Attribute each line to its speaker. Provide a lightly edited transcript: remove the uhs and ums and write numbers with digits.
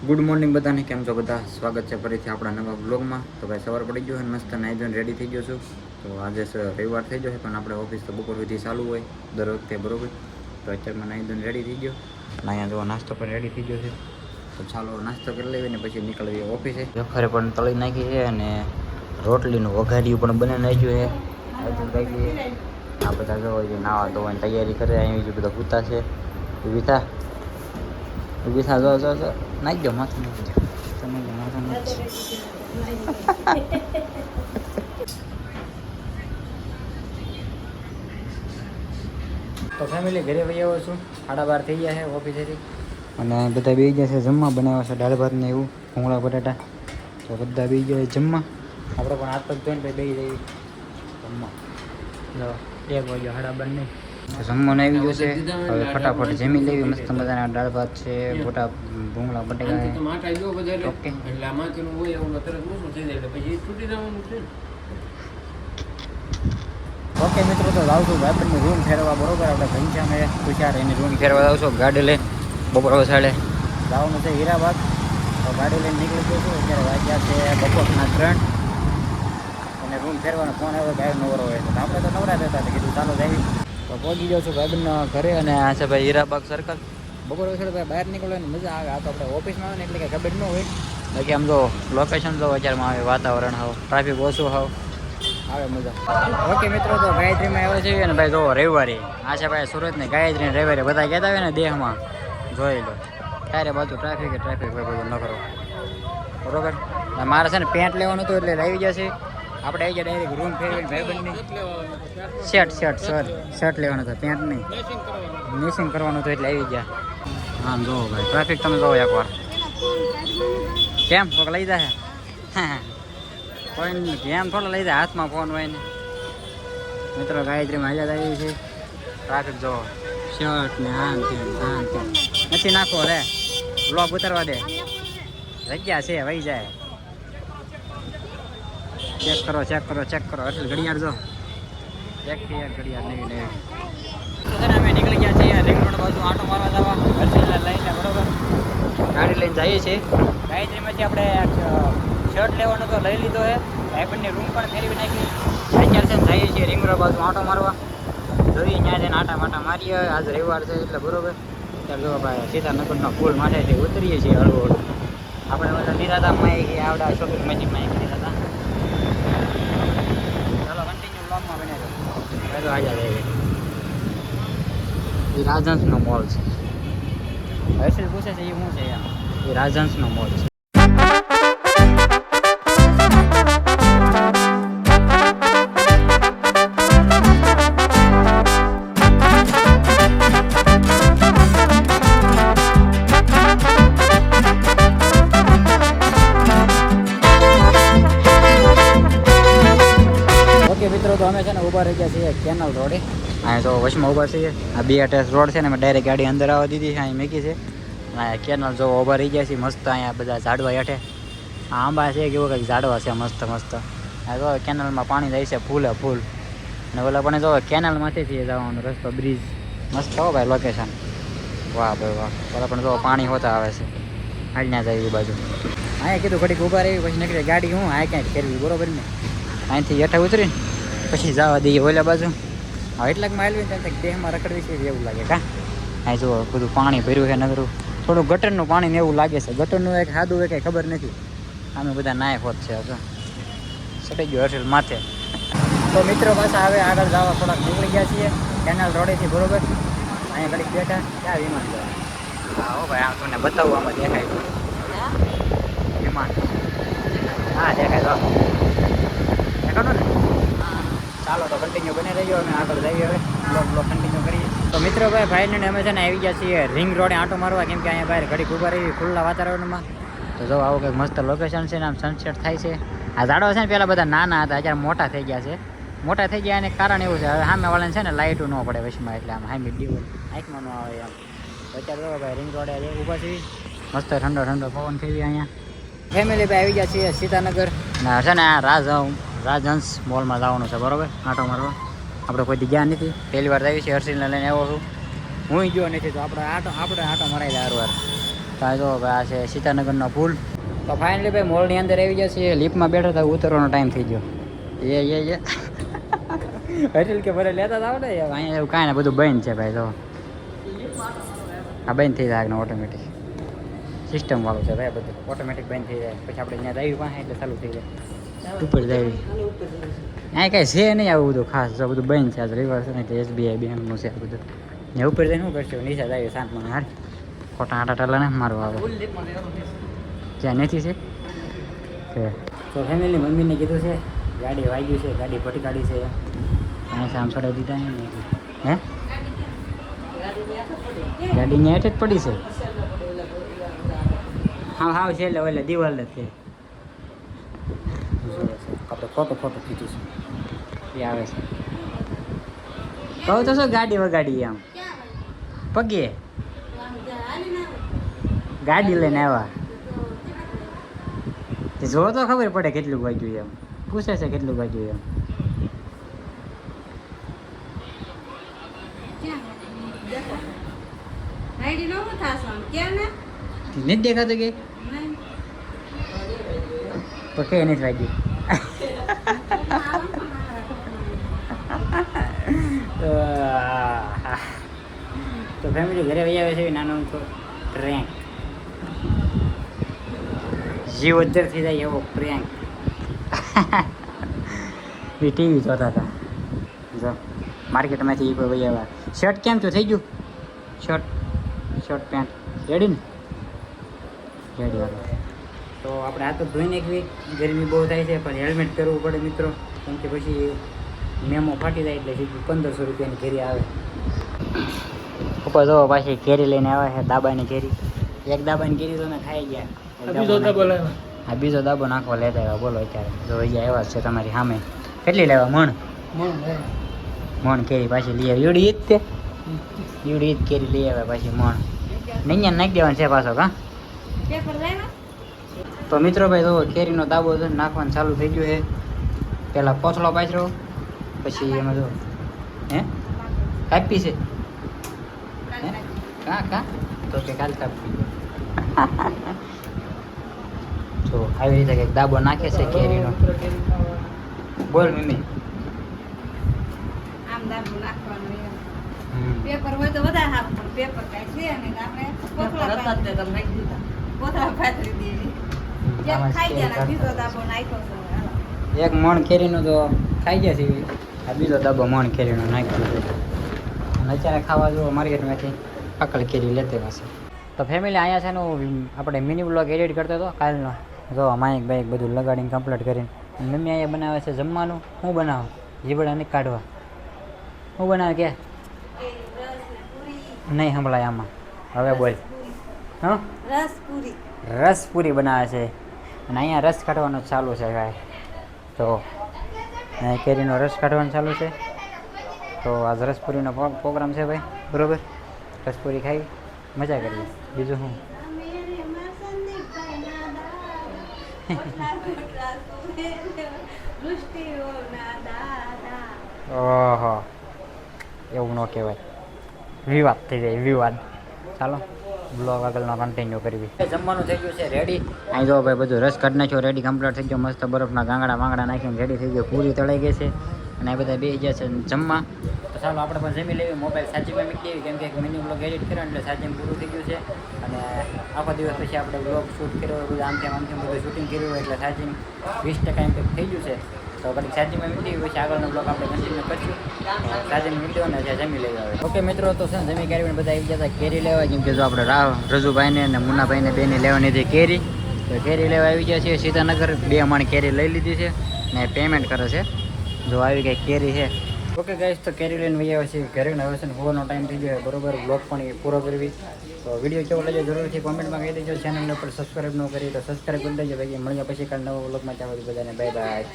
Speaker 1: Good morning બધાને, કેમ છો બધા? સ્વાગત છે ફરીથી આપણા નવા બ્લોગમાં. તો ભાઈ સવાર પડી ગયો છે, મસ્ત નાઈ ધોઈને રેડી થઈ ગયો છું. તો આજે રવિવાર થઈ ગયો છે, પણ આપણે ઓફિસ તો બપોર સુધી ચાલુ હોય દર વખતે, બરોબર. તો અત્યારમાં નાઈ ધોઈને રેડી થઈ ગયો અને અહીંયા જો નાસ્તો પણ રેડી થઈ ગયો છે. તો ચાલો નાસ્તો કરી લેવી ને પછી નીકળીએ ઓફિસે. વેફરે પણ તળી નાખી છે અને રોટલીનું વઘાર્યું પણ બનાવી નાખ્યું છે. આ બધા જો નાવા ધોવાની તૈયારી કરે. અહીં બધા પૂતા છે. ઊભી થા જો નાખી દો માથું નાખી દો તમે માથું નાખી. તો ફેમિલી ઘરે વહી આવ્યો છું. 12:30 થઈ ગયા છે ઓફિસેથી અને બધા બેસી ગયા છે જમવા. બનાવ્યા છે દાળ ભાત ને એવું, ભૂંગળા બટાટા. તો બધા બેસી ગયા છે જમવા. આપણે પણ હાથ પગ ધોઈને બેસી જઈએ જમવા. 1 વાગ્યા 12:30 નહીં. જમવાનું આવી ગયું છે. હવે ફટાફટ જમી લેવી. મસ્ત મજાના દાળ ભાત છે, મોટા ભૂંગળા બટેકા. ઓકે ઓકે મિત્રો, તો જાઉં છું ભાઈબંધની રૂમ ફેરવા, બરોબર. આપણે ઘનશ્યામે પૂછ્યા એની રૂમ ફેરવા જાઉં છું. ગાડી લઈને બપોર સાડે જવાનું છે હીરાબાદ. તો ગાડી લઈને નીકળી ગયો છું. અત્યારે વાગ્યા છે બપોરના 3 અને રૂમ ફેરવાનો ફોન આવ્યો કે નવરો હોય. તો આપણે તો નવરા રહેતા હતા, કીધું ચાલો જઈએ. તો પહોંચી ગયો છું ભાઈબંધના ઘરે અને આ છે ભાઈ હીરાબાગ સર્કલ. બપોર વખતે ભાઈ બહાર નીકળવાની મજા આવે. આ તો આપણે ઓફિસમાં આવે ને એટલે કંઈ ખબર ન હોય. બાકી આમ જો લોકેશન જો અત્યારમાં આવે, વાતાવરણ હાવ, ટ્રાફિક ઓછું હાવ આવે, મજા. ઓકે મિત્રો, તો ગાયત્રીમાં આવે છે ને ભાઈ જો રવિવારે. આ છે ભાઈ સુરતની ગાયત્રી. રવિવારે બધા કહેતા હોય ને દેહમાં જોઈ લો. ત્યારે બધું ટ્રાફિક હોય, બધું ન કરો, બરોબર. મારે છે ને પેન્ટ લેવાનું હતું એટલે લાવી જશે. આપણે આવી ગયા ડાયરેક્ટ રૂમ ફેરવીને ભાઈબંધની શર્ટ લેવાનો હતો, પેન્ટ નહીં. મેસિંગ કરવાનું હતું એટલે આવી ગયા. હા જોવો ભાઈ ટ્રાફિક તમે જોવો એકવાર. કેમ કોક લઈ જાય કોઈ કેમ થોડા લઈ જાય, હાથમાં ફોન હોય ને. મિત્રો ગાયત્રીમાં હજાર આવી છે. ટ્રાફિક જોવો, શર્ટ ને આમ નથી નાખો રે, બ્લોક ઉતારવા દે, જગ્યા છે વહી જાય. ચેક કરો એટલે ઘડિયાળ જો એકથી એક ઘડિયાળ નવી. અમે નીકળી ગયા છીએ રિંગ રોડ બાજુ આંટો મારવા જવા હર્ષિલને લઈને, બરોબર. ગાડી લઈને જઈએ છીએ. ગાયત્રીમાંથી આપણે શર્ટ લેવાનો તો લઈ લીધો છે. ભાઈબંધની રૂમ પણ ફેરવી નાખી. અત્યારે જઈએ છીએ રિંગ રોડ બાજુ આંટો મારવા. જોઈએ ત્યાં જઈને આટા મારીએ. આજ રવિવાર છે એટલે, બરોબર. ત્યારે જો ભાઈ સીતાનગરનો પુલ માથેથી ઉતરીએ છીએ હળવું. આપણે બધા નિરાધામમાં આવડા શોપિંગ મેચિંગમાં નીકળ્યા હતા. ચાલો કન્ટિન્યુ બ્લોગમાં બન્યા છો. હાજર એ રાજહંસનો મોલ છે. હર્ષિલ પૂછે છે એ શું છે એમ. એ રાજહંસનો મોલ છે. મિત્રો તો અમે છે ને ઊભા રહી ગયા છીએ કેનલ રોડે. અહીંયા તો વચમાં ઊભા છીએ. આ BRTS રોડ છે ને, મેં ડાયરેક્ટ ગાડી અંદર આવવા દીધી છે. અહીં મૂકી છે. અહીંયા કેનલ જો ઊભા રહી ગયા છીએ મસ્ત. અહીંયા બધા ઝાડવા હેઠે આંબા છે, કેવું કંઈક ઝાડવા છે મસ્ત મસ્ત. આ જો કેનલમાં પાણી જાય છે ફૂલ. અને ઓલા પણ જો કેનલમાંથી જવાનો રસ્તો, બ્રિજ મસ્ત હો ભાઈ લોકેશન. વાહ ભાઈ વાહ. ઓલા પણ જો પાણી હોતા આવે છે. અહીંયા જાય એ બાજુ. અહીંયા કીધું ઘડીક ઊભા રહી પછી નીકળે ગાડી. હું આ ક્યાંક ફેરવી, બરોબર ને. અહીંથી હેઠા ઉતરીને પછી જવા દઈએ ઓલા બાજુ. હા એટલાકમાં આવેલી ત્યાં દેહમાં રખડવી છે એવું લાગે. અહીં જો બધું પાણી ભર્યું છે નગરું. થોડું ગટરનું પાણી ને એવું લાગે છે. ગટરનું એક સાદું હોય કંઈ ખબર નથી. આમે બધા નાય હોત છે. જો સટી ગયો હર્ષિલ માથે. તો મિત્રો પાછા હવે આગળ જવા થોડાક નીકળી ગયા છીએ કેનાલ રોડેથી, બરોબર. અહીંયા ઘડીક બેઠા. ક્યાં વિમાન જવા? હા હો ભાઈ, આમ તમને બતાવું. આમાં દેખાય વિમાન. હા દેખાય તો દેખાડો ને. ચાલો તો કન્ટિન્યુ બની રહેજો. અમે આગળ જઈએ હવે બ્લોગ કન્ટિન્યુ કરીએ. તો મિત્રો ભાઈને અમે છે ને આવી ગયા છીએ રિંગ રોડે આંટો મારવા. કેમ કે અહીંયા બહાર ઘડીક ઊભા રહી ખુલ્લા વાતાવરણમાં. તો જો આવું કંઈક મસ્ત લોકેશન છે ને, આમ સનસેટ થાય છે. આ ઝાડવા છે ને પહેલાં બધા નાના હતા, અત્યારે મોટા થઈ ગયા છે. મોટા થઈ ગયા એને કારણ એવું છે હવે સામેવાળાને છે ને લાઇટો ન પડે વચમાં, એટલે આમ હામી ડીવલ આંખમાં ન આવે એમ. તો અત્યારે જો ભાઈ રિંગ રોડે ઊભા છીએ મસ્ત. ઠંડો પવન થઈ અહીંયા. ફેમિલી ભાઈ આવી ગયા છીએ સીતાનગર. અને છે ને આ રાજહંસ મોલમાં જવાનું છે, બરોબર. આંટો મારવા આપણે કોઈ ગયા નથી, પહેલી વાર આવી છે. હર્ષિલને લઈને આવ્યો છું. હું ગયો નથી, તો આપણે આંટો મરાવી દે વાર. તો આ જો આ છે સીતાનગરનો પુલ. તો ફાઇનલી ભાઈ મોલની અંદર આવી ગયા છીએ. લિફ્ટમાં બેઠા હતા, ઉતરવાનો ટાઈમ થઈ ગયો. એ એટલે કે ભલે લેતા આવડે અહીંયા એવું કાંઈ ને બધું બંધ છે ભાઈ. જો હા બંધ થઈ જાય ઓટોમેટિક સિસ્ટમ વાળું છે ભાઈ. બધું ઓટોમેટિક બંધ થઈ જાય. પછી આપણે ત્યાં આવી પાસે એટલે ચાલુ થઈ જાય. ઉપર જાય અહીંયા કાંઈ છે નહીં આવું બધું ખાસ. જો બધું બંધ છે. આજ રિવર્સ નહીં SBI બેંકનું છે આ બધું. ને ઉપર જઈને શું કરશું? નીચે જાય શાંત મને હાર ખોટા આટા ટાલા ને મારવા આવે ક્યાં નથી છે. તો ફેમિલી મમ્મીને કીધું છે ગાડી વાગ્યું છે, ગાડી ભટકાડી છે. અહીંયા સામ ચડાવી દીધા ને હે ગાડી ત્યાં હેઠ જ પડી છે. હા છે એટલે એટલે દિવાલ જ છે. આપણે ફોટો કીધું છે એ આવે છે. કહું તો શું ગાડી વગાડી આમ પગે ગાડી લઈને આવ્યા. જો તો ખબર પડે કેટલું વાગ્યું એમ. પૂછે છે કેટલું વાગ્યું એમ. નથી દેખાતું કે પકે નથી વાગ્યું. તો ફેમિલી ઘરે વહી આવે છે નાનો તો પ્રેન્ક જીવ અદ્ધર થઈ જાય એવો પ્રેન્ક. એ ટીવી જોતા હતા. જો માર્કેટમાંથી એ વહી આવ્યા. શર્ટ કેમ તો થઈ ગયું? શર્ટ પેન્ટ રેડી ને? રેડી વાળો. તો આપણે હાથ તો ધોઈ નાખવી. ગરમી બહુ થાય છે પણ હેલ્મેટ કરવું પડે મિત્રો, કેમ કે પછી મેમો ફાટી જાય એટલે સીધું 1500 રૂપિયાની ઘેરી આવે. ઉપર જો પાછી કેરી લઈને આવે છે, દાબાની કેરી. એક દાબાની કેરી તો મેં ખાઈ ગયા. હા બીજો દાબો નાખવા લેતા આવ્યા. બોલો અત્યારે જો અહીંયા આવ્યા છે તમારી સામે. કેટલી લેવા? મણ કેરી પાછી લઈ આવી. ઈડી ઈદ તે ઈડ કેરી લઈ આવ્યા પાછી મણ. નૈયા નાખી દેવાનું છે પાછો કા. તો મિત્રો ભાઈ તો કેરીનો દાબો નાખવાનું ચાલુ થઈ ગયું છે. પહેલાં કોથળો પાછરો, પછી એમાં જો હે કાપી છે કા તો કે કાલ કાપી. તો આવી રીતે કંઈક દાબો નાખે છે કેરીનો. બોલ મમ્મી.
Speaker 2: આમ દાબો નાખવાનો પેપર હોય તો વધારે સારું, પણ પેપર કાંઈ છે ને આપણે કોથળા પાથરી દેવી. ખાઈ ગયા બીજો દાબો નાખ્યો છે.
Speaker 1: એક મણ કેરીનો તો ખાઈ ગયા છે. આ બીજો દાબો મણ કેરીનો નાખ્યો છે. અને અત્યારે ખાવા જુઓ માર્કેટમાંથી પાકળ કેરી લેતે પાસે. તો ફેમિલી અહીંયા છે ને આપણે મિની બ્લોગ એડિટ કરતો હતો કાલનો. જો માઇક બાઇક બધું લગાડીને કમ્પ્લીટ કરીને મમ્મી અહીંયા બનાવે છે જમવાનું. શું બનાવો? જીબડા નહીં કાઢવા. શું બનાવે કે નહીં સંભળાય આમાં. હવે બોલ. હા રસપુરી બનાવે છે. અને અહીંયા રસ કાઢવાનો ચાલુ છે કાંઈ. તો કેરીનો રસ કાઢવાનું ચાલુ છે. તો આજ રસપુરીનો પ્રોગ્રામ છે ભાઈ. બરાબર, રસપુરી ખાઈ મજા કરીએ. બીજું શું? ઓહો એવું ન કહેવાય, વિવાદ થઈ જાય વિવાદ. ચાલો બ્લોગ આગળનો કન્ટિન્યુ કરવી. જમવાનું થઈ ગયું છે રેડી. અહીં જો ભાઈ બધું રસ કાઢી નાખ્યો, રેડી કમ્પ્લીટ થઈ ગયો. મસ્ત બરફના ગાંગડા વાંગડા નાખીને રેડી થઈ ગયો. પૂરી તળાઈ ગઈ છે અને આ બધા બે ગયા છે જમવા. તો ચાલો આપણે પણ જમી લેવી. મોબાઈલ સાચીમાં મૂકી દેવી, કેમ કે મિની બ્લોગ એડિટ કર્યો એટલે સાચીમાં પૂરું થઈ ગયું છે. અને આખો દિવસ પછી આપણે બ્લોગ શૂટ કર્યો, બધું આમ તેમ બધું શૂટિંગ કર્યું એટલે સાચીમાં 20% એમ કંઈક થઈ ગયું છે. તો કડીક સાચીમાં મૂકી દેવી, પછી આગળનો બ્લોગ આપણે કન્ટિન્યુ કરશું. સાચીમાં મૂકી દેવાનો છે, જમી લેવા આવે. ઓકે મિત્રો, તો છે ને જમી કરીને બધા આવી ગયા હતા કેરી લેવા. કેમ કે જો આપણે રજુભાઈને અને મુન્નાભાઈને બેને લેવાની હતી કેરી. તો કેરી લેવા આવી ગયા છીએ સીતાનગર. 2 મણ કેરી લઈ લીધી છે ને પેમેન્ટ કરે છે. જો આવી કંઈક કેરી છે. ઓકે ગાઈસ, તો કેરી લઈને વહી આવે છે ઘરે. હવે છે ને હોવાનો ટાઈમ થઈ ગયો બરોબર. બ્લોગ પણ એ પૂરો કરવી. તો વિડીયો કેવો લાગ્યો જરૂરથી કોમેન્ટમાં કહી દેજો. ચેનલને પર સબસ્ક્રાઈબ ન કરી તો સબસ્ક્રાઈબ કરી દેજો. ભાઈ મળ્યા પછી કાલ નવો બ્લોગમાં. ત્યાં બધાને બાય બાય.